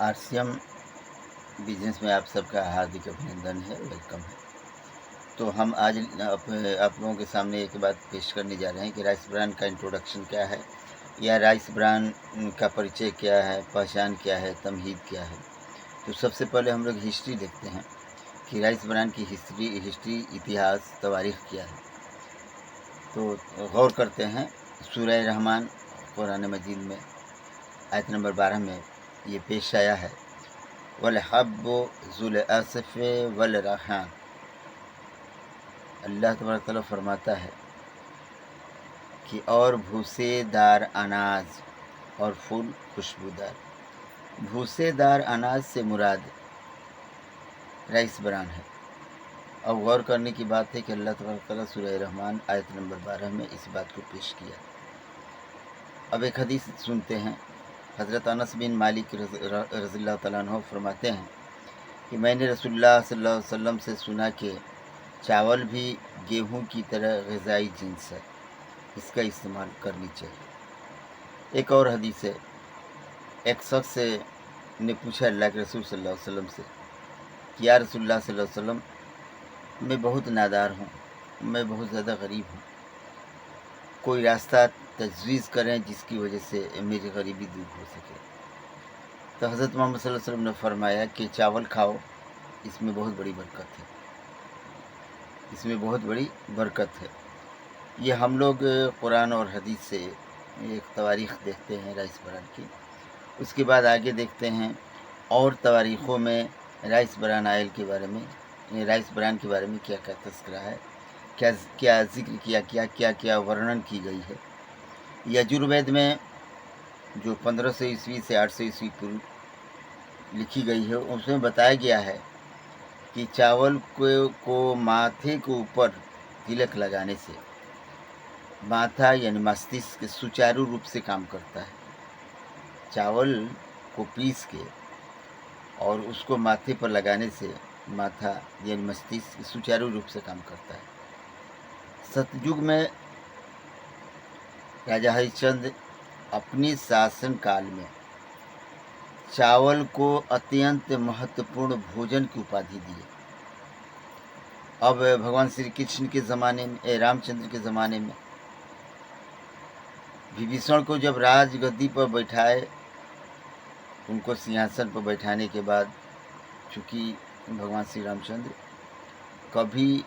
RCM business में आप सबका हार्दिक अभिनंदन है, वेलकम है। तो हम आज आप लोगों के सामने एक बात पेश करने जा रहे हैं कि राइस ब्रान का इंट्रोडक्शन क्या है, या राइस ब्रान का परिचय क्या है, पहचान क्या है, तमहीद क्या है। तो सबसे पहले हम लोग हिस्ट्री देखते हैं कि राइस ब्रान की हिस्ट्री इतिहास तवारीख़ क्या है। तो गौर करते हैं सूरह रहमान कुरान मजीद में आयत नंबर 12 में ये पेश आया है, वल हब्बु ज़ुल असफ़ वल रहान। अल्लाह तबारक तआला फरमाता है कि और भूसेदार अनाज और फूल खुशबूदार। भूसेदार अनाज से मुराद राइस ब्रान है। अब गौर करने की बात है कि अल्लाह तबारक तआला सूरह रहमान आयत नंबर 12 में इस बात को पेश किया। अब एक हदीस सुनते हैं। हज़रत अनस बिन मालिक रज़ियल्लाहु तआला अन्हु फरमाते हैं कि मैंने रसूलुल्लाह सल्लल्लाहु अलैहि वसल्लम से सुना कि चावल भी गेहूं की तरह ग़िज़ाई जिन्स है, इसका इस्तेमाल करनी चाहिए। एक और हदीस है, एक शख्स ने पूछा अल्लाह के रसूल सल्लल्लाहु अलैहि वसल्लम से कि या रसूलुल्लाह सल्लल्लाहु अलैहि वसल्लम, मैं बहुत नादार हूँ, मैं बहुत ज़्यादा गरीब हूँ, कोई रास्ता तजवीज़ करें जिसकी वजह से मेरी गरीबी दूर हो सके। तो हज़रत मोहम्मद सल्लल्लाहु अलैहि वसल्लम ने फरमाया कि चावल खाओ, इसमें बहुत बड़ी बरकत है, इसमें बहुत बड़ी बरकत है। ये हम लोग कुरान और हदीस से एक तवारीख़ देखते हैं राइस ब्रान की। उसके बाद आगे देखते हैं और तवारीख़ों में राइस ब्रान ऑयल के बारे में, राइस ब्रान के बारे में क्या क्या तज़किरा है, क्या क्या ज़िक्र किया, क्या क्या वर्णन की गई है। यजुर्वेद में जो 1500 ईस्वी से 800 ईस्वी पूर्व लिखी गई है, उसमें बताया गया है कि चावल को माथे के ऊपर तिलक लगाने से माथा यानी मस्तिष्क सुचारू रूप से काम करता है। चावल को पीस के और उसको माथे पर लगाने से माथा यानी मस्तिष्क सुचारू रूप से काम करता है। सतयुग में राजा हरिश्चंद्र अपने शासन काल में चावल को अत्यंत महत्वपूर्ण भोजन की उपाधि दिए। अब भगवान श्री कृष्ण के ज़माने में, रामचंद्र के ज़माने में विभीषण को जब राजगद्दी पर बैठाए, उनको सिंहासन पर बैठाने के बाद, चूँकि भगवान श्री रामचंद्र कभी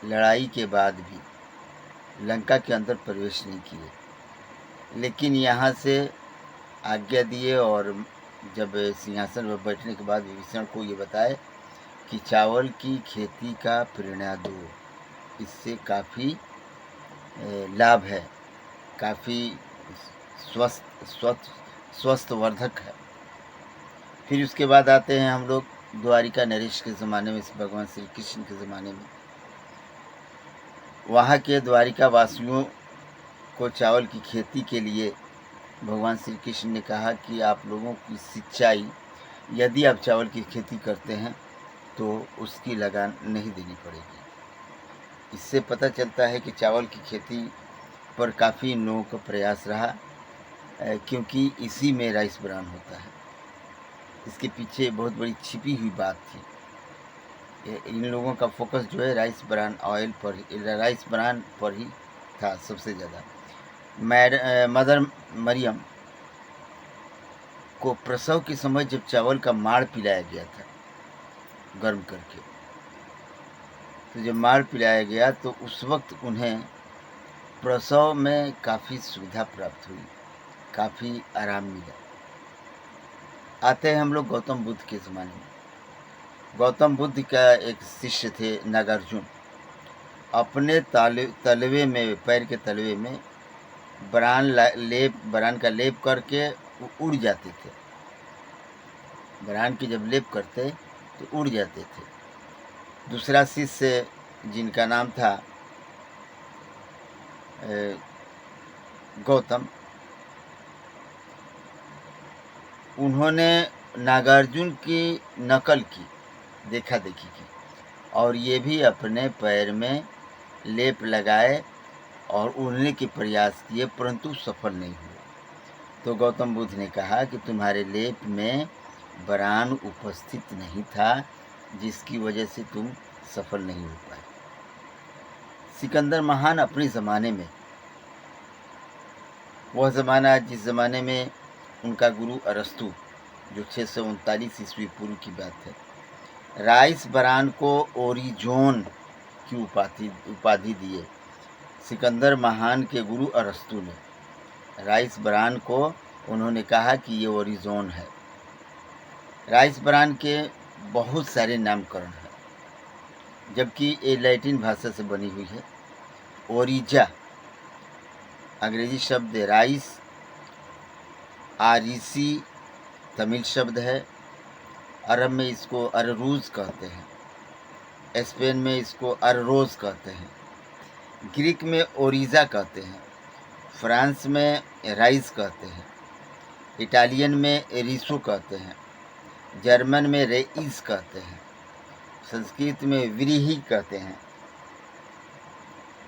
लड़ाई के बाद भी लंका के अंदर प्रवेश नहीं किए, लेकिन यहाँ से आज्ञा दिए और जब सिंहासन पर बैठने के बाद विभीषण को ये बताए कि चावल की खेती का प्रेरणा दो, इससे काफ़ी लाभ है, काफ़ी स्वस्थवर्धक है। फिर उसके बाद आते हैं हम लोग द्वारिका नरेश के ज़माने में, भगवान श्री कृष्ण के ज़माने में। वहाँ के द्वारिका वासियों को चावल की खेती के लिए भगवान श्री कृष्ण ने कहा कि आप लोगों की सिंचाई, यदि आप चावल की खेती करते हैं तो उसकी लगान नहीं देनी पड़ेगी। इससे पता चलता है कि चावल की खेती पर काफ़ी इन लोगों का प्रयास रहा, क्योंकि इसी में राइस ब्रान होता है। इसके पीछे बहुत बड़ी छिपी हुई बात थी। इन लोगों का फोकस जो है राइस ब्रान ऑयल पर, राइस ब्रान पर ही था सबसे ज़्यादा। मदर मरियम को प्रसव के समय जब चावल का माड़ पिलाया गया था गर्म करके, तो जब माड़ पिलाया गया तो उस वक्त उन्हें प्रसव में काफ़ी सुविधा प्राप्त हुई, काफ़ी आराम मिला। आते हैं हम लोग गौतम बुद्ध के ज़माने में। गौतम बुद्ध का एक शिष्य थे नागार्जुन, अपने तलवे में, पैर के तलवे में ब्रान का लेप करके उड़ जाते थे। ब्रान की जब लेप करते तो उड़ जाते थे। दूसरा शिष्य जिनका नाम था गौतम, उन्होंने नागार्जुन की नकल की, देखा देखी की, और ये भी अपने पैर में लेप लगाए और उड़ने के प्रयास किए, परंतु सफल नहीं हुए। तो गौतम बुद्ध ने कहा कि तुम्हारे लेप में बरान उपस्थित नहीं था, जिसकी वजह से तुम सफल नहीं हो पाए। सिकंदर महान अपने ज़माने में, वह ज़माना जिस ज़माने में उनका गुरु अरस्तु, जो 639 ईस्वी पूर्व की बात है, राइस बरान को ओरिजोन की उपाधि दिए। सिकंदर महान के गुरु अरस्तु ने राइस बरान को उन्होंने कहा कि ये ओरिजोन है। राइस बरान के बहुत सारे नामकरण हैं, जबकि ये लैटिन भाषा से बनी हुई है। ओरिजा अंग्रेजी शब्द है, राइस आरिसी तमिल शब्द है। अरब में इसको अररूज कहते हैं, स्पेन में इसको अररोज कहते हैं, ग्रीक में ओरिजा कहते हैं, फ्रांस में राइस कहते हैं, इटालियन में एरिसो कहते हैं, जर्मन में रेइस कहते हैं, संस्कृत में व्रीहि कहते हैं।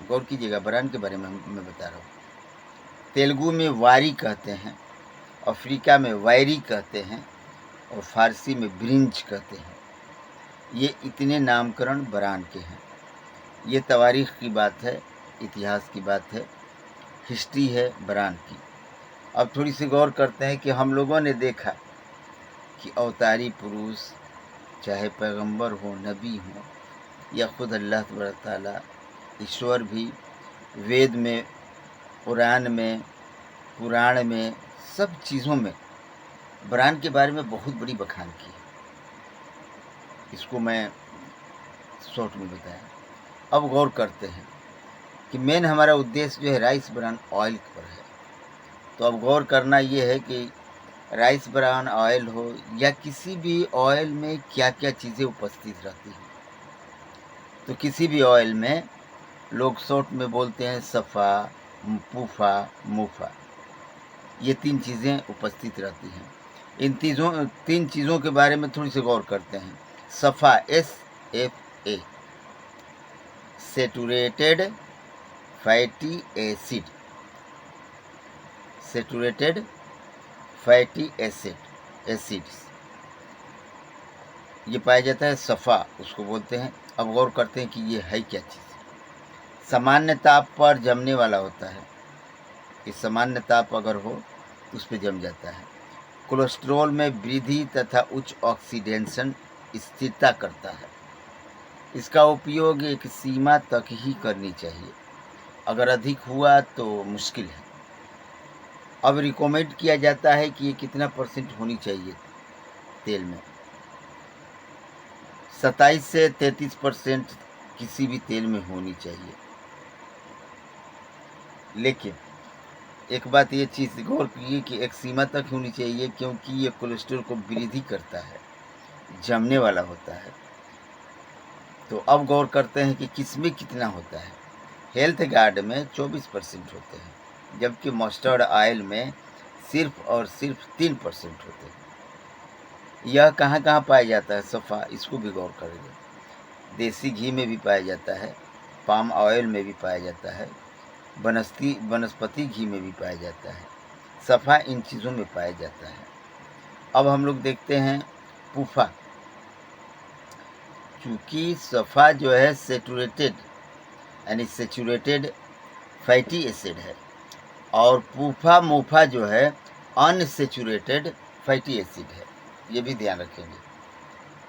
गौर कीजिएगा, बरान के बारे में मैं बता रहा हूँ। तेलुगु में वारी कहते हैं, अफ्रीका में वैरी कहते हैं और फारसी में ब्रिंज कहते हैं। ये इतने नामकरण बरान के हैं। ये तवारीख की बात है, इतिहास की बात है, हिस्ट्री है बरान की। अब थोड़ी सी गौर करते हैं कि हम लोगों ने देखा कि अवतारी पुरुष, चाहे पैगंबर हो, नबी हो, या खुद अल्लाह तबारक ताला ईश्वर भी, वेद में, कुरान में, पुराण में, सब चीज़ों में बरान के बारे में बहुत बड़ी बखान की है। इसको मैं शॉर्ट में बताया। अब गौर करते हैं कि मेन हमारा उद्देश्य जो है राइस बरान ऑयल पर है। तो अब गौर करना ये है कि राइस बरान ऑयल हो या किसी भी ऑयल में क्या क्या चीज़ें उपस्थित रहती हैं। तो किसी भी ऑयल में लोग शॉर्ट में बोलते हैं सफ़ा, पूफा, मुफा, ये 3 चीज़ें उपस्थित रहती हैं। इन 3 चीज़ों के बारे में थोड़ी सी गौर करते हैं। सफ़ा, SFA, saturated fatty acid, saturated fatty acids, ये पाया जाता है। सफ़ा उसको बोलते हैं। अब गौर करते हैं कि ये है क्या चीज़। सामान्य ताप पर जमने वाला होता है। इस सामान्य ताप अगर हो तो उस पर जम जाता है। कोलेस्ट्रॉल में वृद्धि तथा उच्च ऑक्सीडेशन स्थिरता करता है। इसका उपयोग एक सीमा तक ही करनी चाहिए, अगर अधिक हुआ तो मुश्किल है। अब रिकमेंड किया जाता है कि ये कितना % होनी चाहिए तेल में। 27 से 33% किसी भी तेल में होनी चाहिए। लेकिन एक बात ये चीज़ गौर कीजिए कि एक सीमा तक होनी चाहिए, क्योंकि ये कोलेस्ट्रॉल को वृद्धि करता है, जमने वाला होता है। तो अब गौर करते हैं कि किस में कितना होता है। हेल्थ गार्ड में 24% होते हैं, जबकि मस्टर्ड ऑयल में सिर्फ और सिर्फ 3% होते हैं। यह कहाँ कहाँ पाया जाता है सफ़ा, इसको भी गौर करेंगे। देसी घी में भी पाया जाता है, पाम ऑयल में भी पाया जाता है, वनस्पति घी में भी पाया जाता है। सफ़ा इन चीज़ों में पाया जाता है। अब हम लोग देखते हैं पूफा। चूँकि सफ़ा जो है सेचुरेटेड यानी सेचुरेटेड फैटी एसिड है, और पूफा मुफा जो है अनसेचुरेटेड फैटी एसिड है। ये भी ध्यान रखेंगे,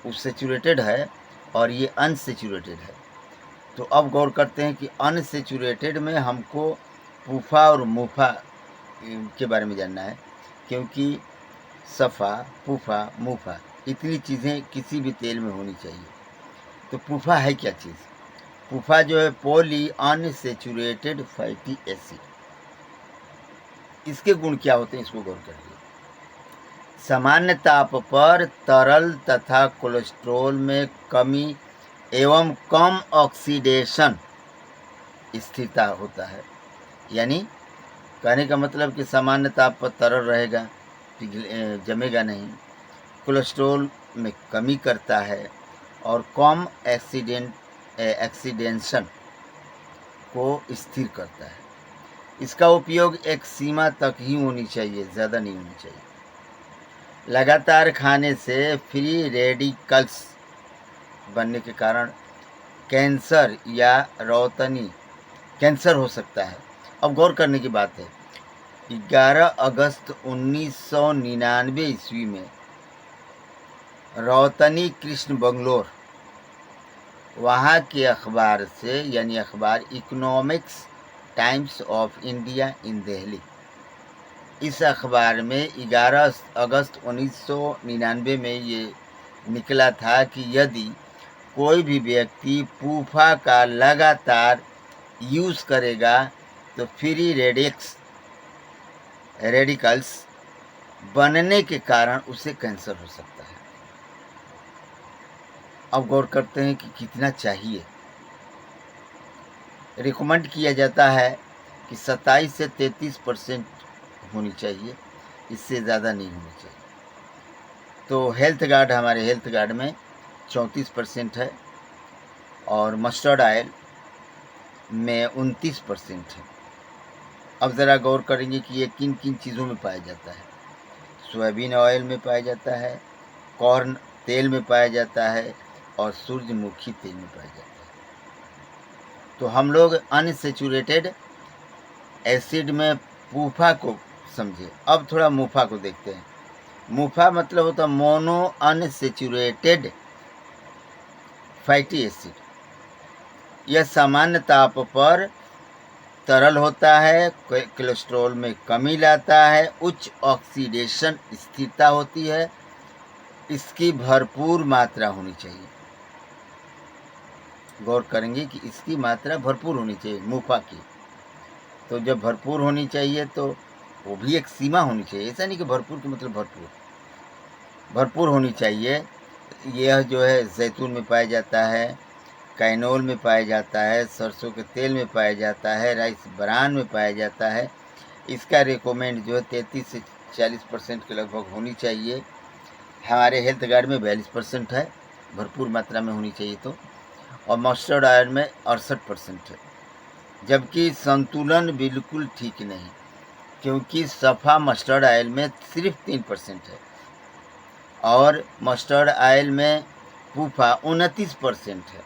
वो सेचुरेटेड है और ये अनसेचुरेटेड है। तो अब गौर करते हैं कि अनसेचुरेटेड में हमको पूफा और मुफा के बारे में जानना है, क्योंकि सफ़ा, पूफा, मुफा इतनी चीज़ें किसी भी तेल में होनी चाहिए। तो पूफा है क्या चीज़? पूफा जो है पॉली अनसेचुरेटेड फैटी एसिड। इसके गुण क्या होते हैं, इसको गौर करिए। सामान्य ताप पर तरल तथा कोलेस्ट्रॉल में कमी एवं कम ऑक्सीडेशन स्थिरता होता है। यानी कहने का मतलब कि सामान्य ताप पर तरल रहेगा, जमेगा नहीं, कोलेस्ट्रॉल में कमी करता है और कम ऑक्सीडेशन को स्थिर करता है। इसका उपयोग एक सीमा तक ही होनी चाहिए, ज़्यादा नहीं होनी चाहिए। लगातार खाने से फ्री रेडिकल्स बनने के कारण कैंसर या रौतनी कैंसर हो सकता है। अब गौर करने की बात है, 11 अगस्त 1999 ईस्वी में रौतनी कृष्ण बंगलोर वहाँ के अखबार से, यानी अखबार economics times of India in Delhi, इस अखबार में 11 अगस्त 1999 में ये निकला था कि यदि कोई भी व्यक्ति पूफा का लगातार यूज़ करेगा तो फ्री रेडिकल्स बनने के कारण उसे कैंसर हो सकता है। अब गौर करते हैं कि कितना चाहिए। रिकमेंड किया जाता है कि 27 से 33% होनी चाहिए, इससे ज़्यादा नहीं होनी चाहिए। तो हमारे हेल्थ गार्ड में 34% है और मस्टर्ड ऑयल में 29% है। अब ज़रा गौर करेंगे कि ये किन किन चीज़ों में पाया जाता है। सोयाबीन ऑयल में पाया जाता है, कॉर्न तेल में पाया जाता है और सूरजमुखी तेल में पाया जाता है। तो हम लोग अनसैचुरेटेड एसिड में पूफा को समझे। अब थोड़ा मुफा को देखते हैं। मुफा मतलब होता है मोनो अनसैचुरेटेड फैटी एसिड। यह सामान्य ताप पर तरल होता है, कोलेस्ट्रॉल में कमी लाता है, उच्च ऑक्सीडेशन स्थिरता होती है, इसकी भरपूर मात्रा होनी चाहिए। गौर करेंगे कि इसकी मात्रा भरपूर होनी चाहिए मुफा की। तो जब भरपूर होनी चाहिए तो वो भी एक सीमा होनी चाहिए। ऐसा नहीं कि भरपूर के मतलब भरपूर होनी चाहिए। यह जो है जैतून में पाया जाता है, कैनोल में पाया जाता है, सरसों के तेल में पाया जाता है, राइस ब्रान में पाया जाता है। इसका रिकमेंड जो है 33 से 40% के लगभग होनी चाहिए। हमारे हेल्थ गार्ड में 42% है, भरपूर मात्रा में होनी चाहिए तो। और मस्टर्ड ऑयल में 68% है, जबकि संतुलन बिल्कुल ठीक नहीं, क्योंकि सफ़ा मस्टर्ड ऑयल में सिर्फ 3% है और मस्टर्ड ऑयल में पूफा 29% है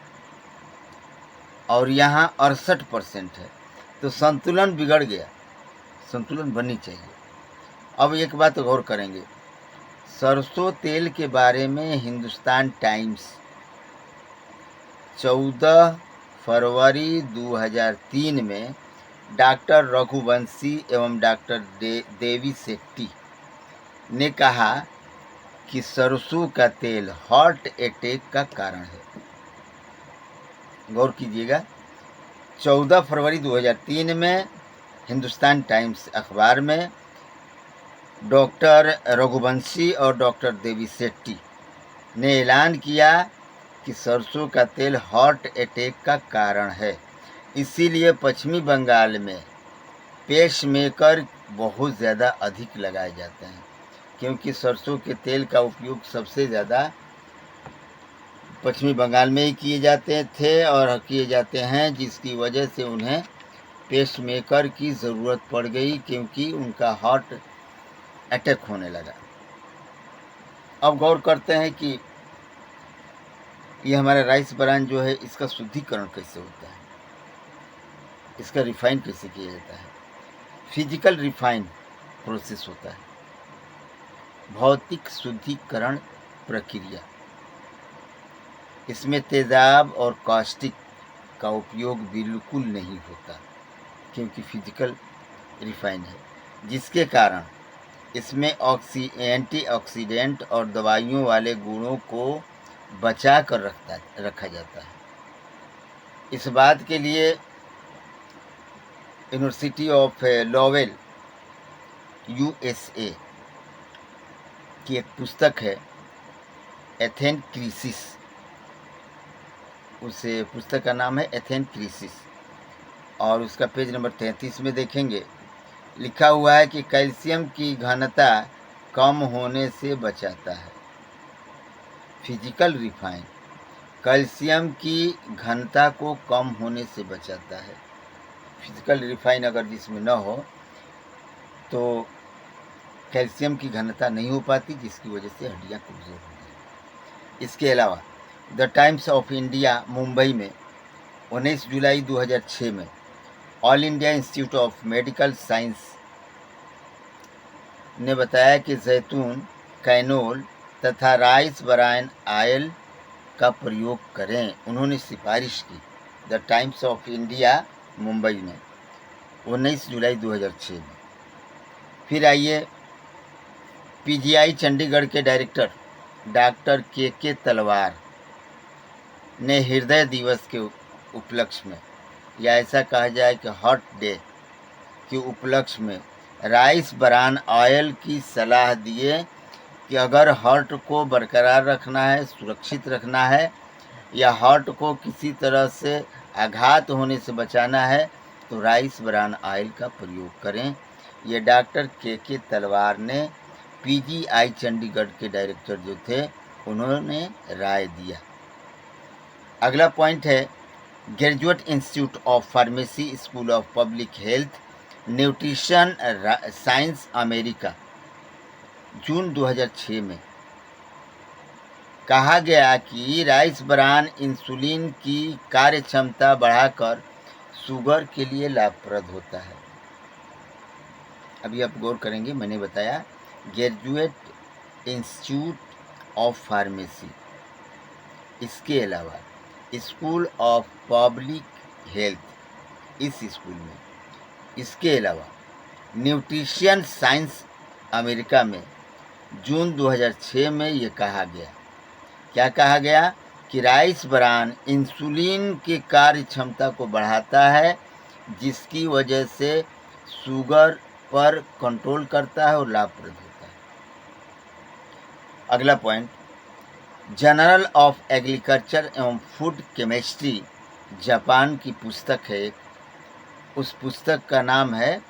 और यहाँ 68% है। तो संतुलन बिगड़ गया, संतुलन बननी चाहिए। अब एक बात गौर करेंगे, सरसों तेल के बारे में हिंदुस्तान टाइम्स 14 फरवरी 2003 में डॉक्टर रघुवंशी एवं डॉक्टर देवी शेट्टी ने कहा कि सरसों का तेल हार्ट अटैक का कारण है। गौर कीजिएगा, 14 फरवरी 2003 में हिंदुस्तान टाइम्स अखबार में डॉक्टर रघुवंशी और डॉक्टर देवी शेट्टी ने ऐलान किया कि सरसों का तेल हार्ट अटैक का कारण है। इसीलिए पश्चिमी बंगाल में पेसमेकर बहुत ज़्यादा अधिक लगाए जाते हैं, क्योंकि सरसों के तेल का उपयोग सबसे ज़्यादा पश्चिमी बंगाल में ही किए जाते थे और किए जाते हैं, जिसकी वजह से उन्हें पेसमेकर की ज़रूरत पड़ गई, क्योंकि उनका हार्ट अटैक होने लगा। अब गौर करते हैं कि ये हमारा राइस ब्रान जो है, इसका शुद्धिकरण कैसे होता है, इसका रिफाइन कैसे किया जाता है। फिजिकल रिफाइन प्रोसेस होता है, भौतिक शुद्धिकरण प्रक्रिया। इसमें तेजाब और कास्टिक का उपयोग बिल्कुल नहीं होता, क्योंकि फिजिकल रिफाइन है, जिसके कारण इसमें एंटीऑक्सीडेंट और दवाइयों वाले गुणों को बचा कर रखा जाता है। इस बात के लिए यूनिवर्सिटी ऑफ लॉवेल USA की एक पुस्तक है एथेन क्रीसिस। उस पुस्तक का नाम है एथेन क्रीसिस और उसका पेज नंबर 33 में देखेंगे, लिखा हुआ है कि कैल्शियम की घनता कम होने से बचाता है। फिजिकल रिफाइन कैल्शियम की घनता को कम होने से बचाता है। फिजिकल रिफाइन अगर जिसमें न हो तो कैल्शियम की घनता नहीं हो पाती, जिसकी वजह से हड्डियाँ कमज़ोर हो गई। इसके अलावा the times of India Mumbai में 19 जुलाई 2006 में all India institute of medical science ने बताया कि जैतून, कैनोल तथा राइस ब्रान ऑयल का प्रयोग करें। उन्होंने सिफारिश की। The times of India Mumbai में 19 जुलाई 2006 में। फिर आइए, पीजीआई चंडीगढ़ के डायरेक्टर डॉक्टर के तलवार ने हृदय दिवस के उपलक्ष्य में, या ऐसा कहा जाए कि हार्ट डे के उपलक्ष्य में, राइस ब्रान ऑयल की सलाह दिए कि अगर हार्ट को बरकरार रखना है, सुरक्षित रखना है, या हार्ट को किसी तरह से आघात होने से बचाना है, तो राइस ब्रान ऑयल का प्रयोग करें। ये डॉक्टर के तलवार ने पीजीआई चंडीगढ़ के डायरेक्टर जो थे, उन्होंने राय दिया। अगला पॉइंट है, graduate institute of pharmacy school of public health nutrition science America June 2006 में कहा गया कि राइस ब्रान इंसुलिन की कार्य क्षमता बढ़ाकर शुगर के लिए लाभप्रद होता है। अभी आप गौर करेंगे, मैंने बताया ग्रेजुएट इंस्टीट्यूट ऑफ फार्मेसी, इसके अलावा स्कूल ऑफ पब्लिक हेल्थ इस स्कूल में, इसके अलावा न्यूट्रिशन साइंस अमेरिका में जून 2006 में ये कहा गया। क्या कहा गया कि राइस ब्रान इंसुलिन की कार्य क्षमता को बढ़ाता है, जिसकी वजह से शुगर पर कंट्रोल करता है और लाभप्रद होता है। अगला पॉइंट, जर्नल ऑफ एग्रीकल्चर एवं फूड केमिस्ट्री जापान की पुस्तक है। उस पुस्तक का नाम है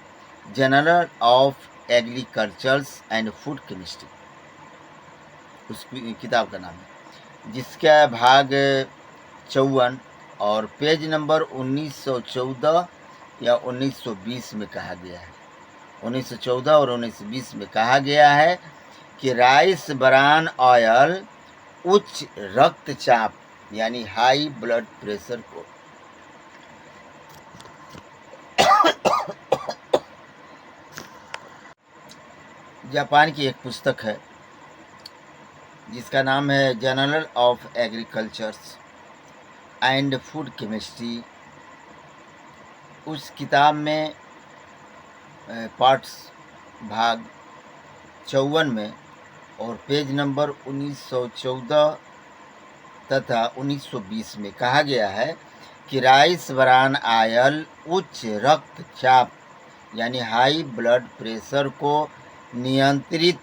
journal of agricultures and food chemistry, उस किताब का नाम है, जिसका भाग 54 और पेज नंबर 1914 या 1920 में कहा गया है। 1914 और 1920 में कहा गया है कि राइस ब्रान ऑयल उच्च रक्तचाप यानी हाई ब्लड प्रेशर को जापान की एक पुस्तक है जिसका नाम है journal of agricultures and food chemistry. उस किताब में पार्ट्स भाग 54 में और पेज नंबर 1914 तथा 1920 में कहा गया है कि राइस ब्रान ऑयल उच्च रक्तचाप यानी हाई ब्लड प्रेशर को नियंत्रित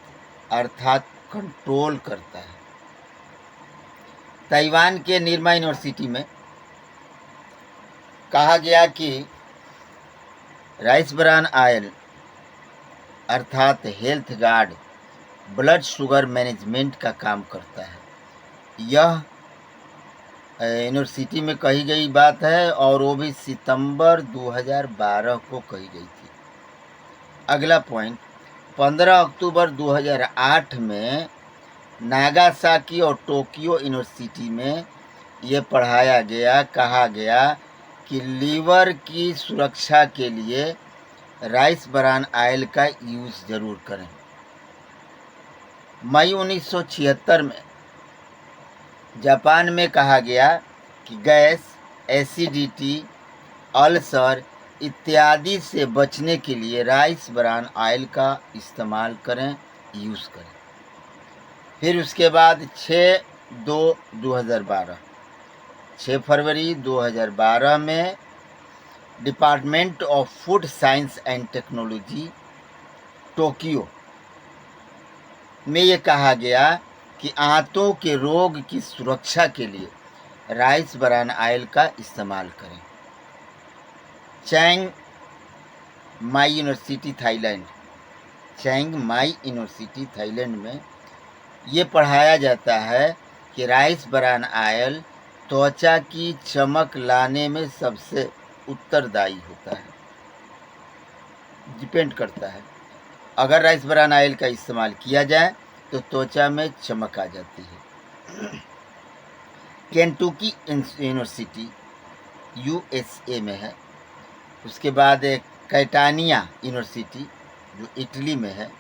अर्थात कंट्रोल करता है। ताइवान के निरमा यूनिवर्सिटी में कहा गया कि राइस ब्रान ऑयल अर्थात health guard blood sugar management का काम करता है। यह यूनिवर्सिटी में कही गई बात है और वो भी सितंबर 2012 को कही गई थी। अगला पॉइंट, 15 अक्टूबर 2008 में नागासाकी और टोक्यो यूनिवर्सिटी में ये पढ़ाया गया, कहा गया कि लीवर की सुरक्षा के लिए राइस ब्रान ऑयल का यूज़ ज़रूर करें। मई 1976 में जापान में कहा गया कि गैस, एसिडिटी, अल्सर इत्यादि से बचने के लिए राइस ब्रान ऑयल का इस्तेमाल करें, यूज़ करें। फिर उसके बाद 6 फरवरी 2012 में department of food science and technology Tokyo में ये कहा गया कि आंतों के रोग की सुरक्षा के लिए राइस ब्रान ऑयल का इस्तेमाल करें। चैंग माई यूनिवर्सिटी थाईलैंड में ये पढ़ाया जाता है कि राइस ब्रान ऑयल त्वचा की चमक लाने में सबसे उत्तरदायी होता है, डिपेंड करता है। अगर राइस ब्रान ऑयल का इस्तेमाल किया जाए तो त्वचा में चमक आ जाती है। केंटुकी यूनिवर्सिटी यूएसए में है। उसके बाद कैटानिया यूनिवर्सिटी जो इटली में है।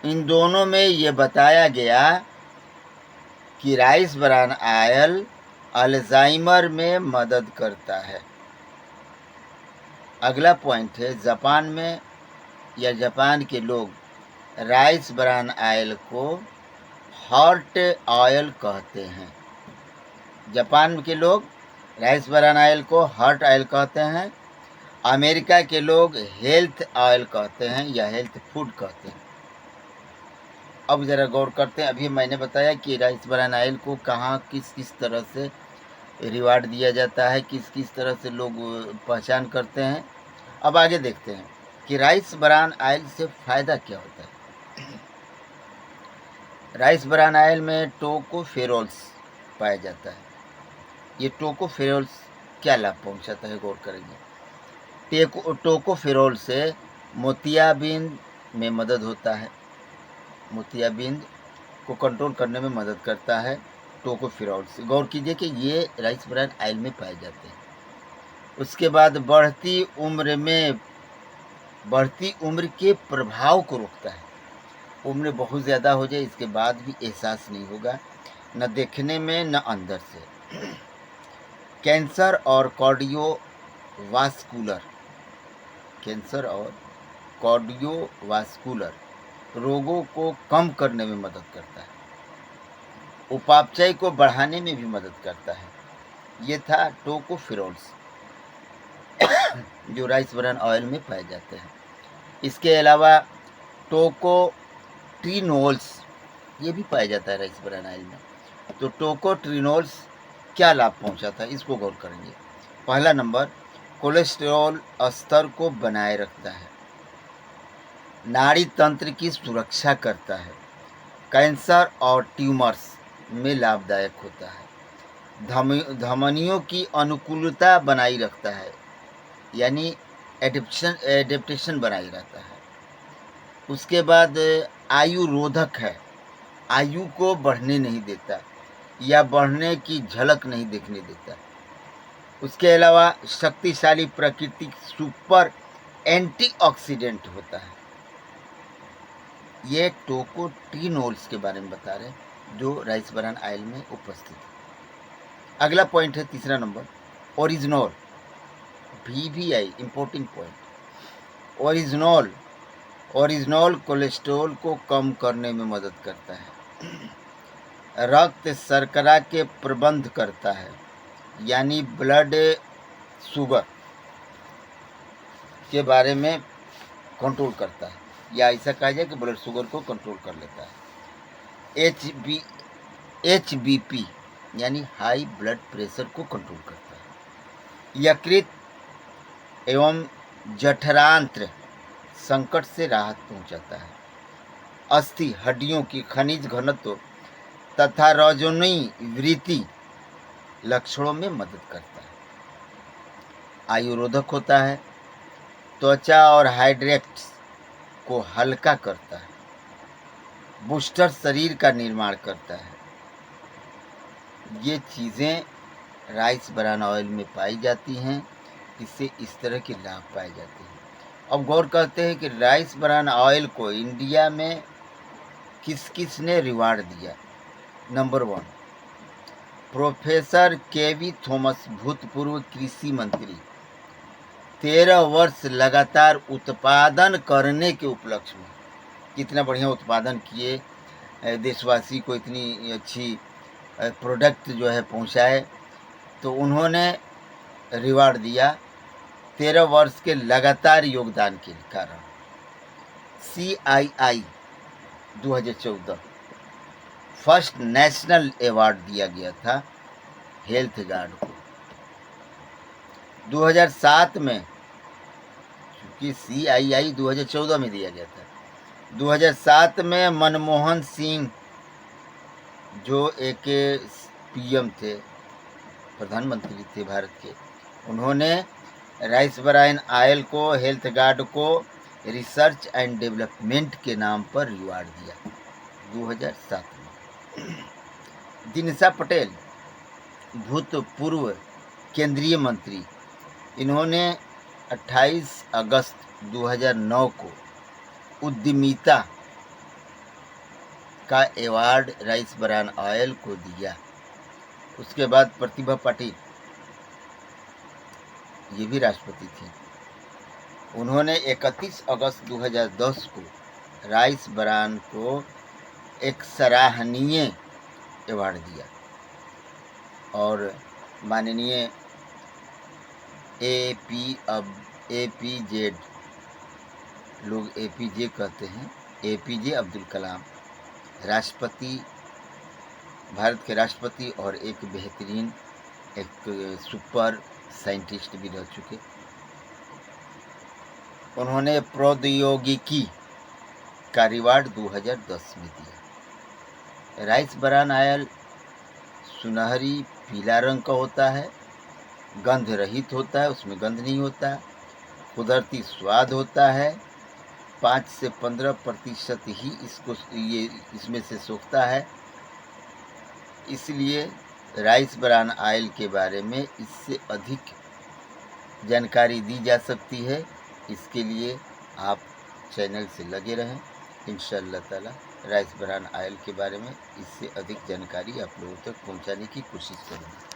इन दोनों में ये बताया गया कि राइस ब्रान ऑयल अल्जाइमर में मदद करता है। अगला पॉइंट है, जापान में या जापान के लोग राइस ब्रान ऑयल को हार्ट ऑयल कहते हैं। जापान के लोग राइस ब्रान ऑयल को हार्ट ऑयल कहते हैं। अमेरिका के लोग हेल्थ ऑयल कहते हैं या हेल्थ फूड कहते हैं। अब ज़रा गौर करते हैं। अभी मैंने बताया कि राइस ब्रान ऑयल को कहाँ किस किस तरह से रिवार्ड दिया जाता है, किस किस तरह से लोग पहचान करते हैं। अब आगे देखते हैं कि राइस ब्रान ऑयल से फ़ायदा क्या होता है। राइस ब्रान ऑयल में टोकोफेरोल्स पाया जाता है। ये टोकोफेरोल्स क्या लाभ पहुंचाता है, गौर करेंगे। टोकोफेरोल से मोतियाबिंद में मदद होता है। मोतियाबिंद को कंट्रोल करने में मदद करता है टोकोफेरोल से। गौर कीजिए कि ये राइस ब्रान ऑयल में पाए जाते हैं। उसके बाद बढ़ती उम्र के प्रभाव को रोकता है। उम्र बहुत ज़्यादा हो जाए इसके बाद भी एहसास नहीं होगा, न देखने में न अंदर से। कैंसर और कार्डियोवास्कुलर रोगों को कम करने में मदद करता है। उपापचय को बढ़ाने में भी मदद करता है। ये था टोकोफेरोल्स जो राइस ब्रान ऑयल में पाए जाते हैं। इसके अलावा टोकोट्रिनोल्स ये भी पाया जाता है राइस ब्रान ऑयल में। तो टोकोट्रिनोल्स क्या लाभ पहुंचाता है, इसको गौर करेंगे। पहला नंबर, कोलेस्टेरॉल स्तर को बनाए रखता है, नाड़ी तंत्र की सुरक्षा करता है, कैंसर और ट्यूमर्स में लाभदायक होता है, धमनियों की अनुकूलता बनाई रखता है, यानी एडेप्टेशन बनाई रहता है। उसके बाद आयुरोधक है, आयु को बढ़ने नहीं देता या बढ़ने की झलक नहीं देखने देता। उसके अलावा शक्तिशाली प्राकृतिक सुपर एंटीऑक्सीडेंट होता है। ये टोकोट्रिनोल्स के बारे में बता रहे हैं जो राइस ब्रान ऑयल में उपस्थित है। अगला पॉइंट है तीसरा number, original, VVI, important point. Original cholesterol को कम करने में मदद करता है, रक्त शर्करा के प्रबंध करता है, यानी ब्लड शुगर के बारे में कंट्रोल करता है, या ऐसा कहा जाए कि ब्लड शुगर को कंट्रोल कर लेता है। HBP यानी हाई ब्लड प्रेशर को कंट्रोल करता है। यकृत एवं जठरांत्र संकट से राहत पहुंचाता है। अस्थि हड्डियों की खनिज घनत्व तथा रजोनी वृद्धि लक्षणों में मदद करता है। आयुरोधक होता है, त्वचा और हाइड्रेट्स को हल्का करता है, बूस्टर शरीर का निर्माण करता है। ये चीज़ें राइस ब्रान ऑयल में पाई जाती हैं, इससे इस तरह के लाभ पाए जाते हैं। अब गौर करते हैं कि राइस ब्रान ऑयल को इंडिया में किस किस ने रिवार्ड दिया। नंबर 1, प्रोफेसर केवी थॉमस, भूतपूर्व कृषि मंत्री, 13 वर्ष लगातार उत्पादन करने के उपलक्ष्य में कितना बढ़िया उत्पादन किए, देशवासी को इतनी अच्छी प्रोडक्ट जो है पहुंचाए, तो उन्होंने रिवार्ड दिया 13 वर्ष के लगातार योगदान के कारण। CII 2014 फर्स्ट नेशनल अवार्ड दिया गया था हेल्थ गार्ड को। 2007 में, क्योंकि CII 2014 में दिया गया था, 2007 में मनमोहन सिंह जो एक PM थे, प्रधानमंत्री थे भारत के, उन्होंने राइस ब्रान ऑयल को, हेल्थ गार्ड को रिसर्च एंड डेवलपमेंट के नाम पर रिवार्ड दिया 2007 में। दिनशा पटेल, भूतपूर्व केंद्रीय मंत्री, इन्होंने 28 अगस्त 2009 को उद्यमिता का अवार्ड राइस ब्रान ऑयल को दिया। उसके बाद प्रतिभा पाटिल, ये भी राष्ट्रपति थी, उन्होंने 31 अगस्त 2010 को राइस ब्रान को एक सराहनीय अवार्ड दिया। और माननीय एपीजेड, लोग एपीजे कहते हैं, एपीजे अब्दुल कलाम राष्ट्रपति, भारत के राष्ट्रपति और एक बेहतरीन एक सुपर साइंटिस्ट भी रह चुके। उन्होंने प्रौद्योगिकी का रिवार्ड 2010 में दिया। राइस ब्रान ऑयल सुनहरी पीला रंग का होता है, गंध रहित होता है, उसमें गंध नहीं होता, कुदरती स्वाद होता है, 5 से 15% ही इसमें से सोखता है। इसलिए राइस ब्रान ऑयल के बारे में इससे अधिक जानकारी दी जा सकती है। इसके लिए आप चैनल से लगे रहें। इंशाअल्लाह ताला राइस ब्रान ऑयल के बारे में इससे अधिक जानकारी आप लोगों तक पहुंचाने की कोशिश करेंगे।